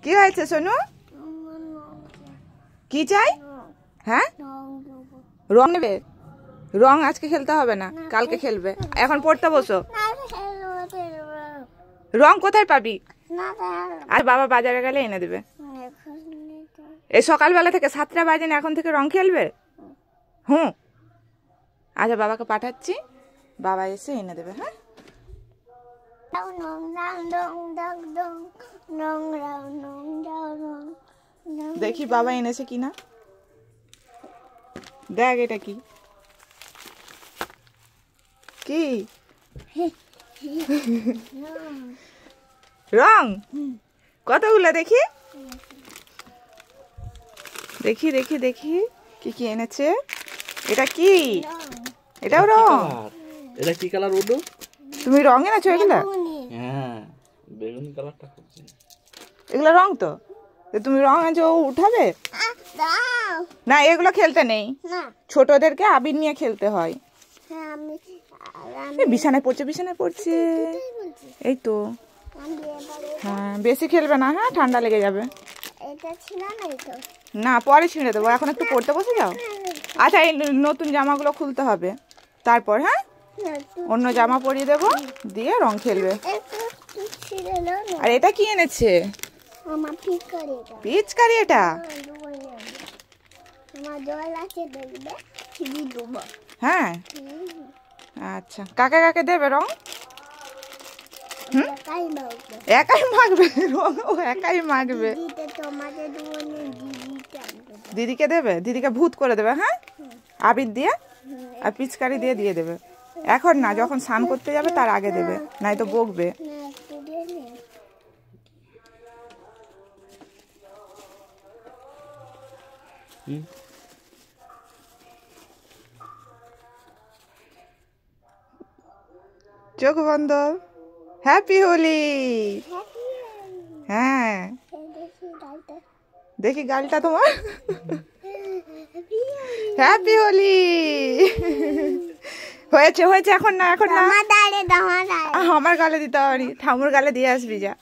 কি হয়েছে সোনু? কি চাই? হ্যাঁ, রং নেবে? রং আজকে খেলতে হবে না, কালকে খেলবে। এখন পড়তে বসো। রং কোথায় পাবি? আর বাবা বাজারে গেলে এনে দেবে। এই সকালবেলা থেকে 7টা বাজে না, এখন থেকে রং খেলবে? হুম, আচ্ছা বাবাকে পাঠাচ্ছি, বাবা এসে এনে দেবে। হ্যাঁ, দেখি বাবা এনেছে কিনা। দেখ এটা কি কি রং? কতগুলো দেখি দেখি দেখি দেখি কি কি এনেছে। এটা কি? এটাও রং? এটা কি কালার বলতো? তুমি রং এনেছো এগুলা? হ্যাঁ, বেগুনি কালারটা করছি। এগুলো রং তো, তুমি রং এনেছো, উঠাবে না? এগুলো খেলতে নেই, ছোটদেরকে আবির নিয়ে খেলতে হয়। বিছানায় পড়ছে, বিছানায় পড়ছে, এই তো। হ্যাঁ, বেশি খেলবে না, হ্যাঁ ঠান্ডা লেগে যাবে। না, পরে ছিঁড়ে দেবো, এখন একটু পড়তে বসে যাও। আচ্ছা, এই নতুন জামাগুলো খুলতে হবে তারপর। হ্যাঁ, অন্য জামা পরিয়ে দেবো, দিয়ে রং খেলবে। আর এটা কি এনেছে? পিচকারি। এটা হ্যাঁ, আচ্ছা কাকে কাকে দেবে রং? একাই মাখবে রং? ও একাই মাখবে। দিদিকে দেবে? দিদিকে ভূত করে দেবে। হ্যাঁ, আবির দিয়ে আর পিচকারি দিয়ে দিয়ে দেবে। এখন না, যখন স্নান করতে যাবে তার আগে দেবে, নাই তো বকবে। চোখ বন্ধ। হ্যাপি হোলি। হ্যাঁ, দেখি গালটা তোমার। হ্যাপি হোলি। হয়েছে হয়েছে, এখন না, এখন না। আমার গালে দিতে পারি, ঠাকুর গালে দিয়ে আসবি যা।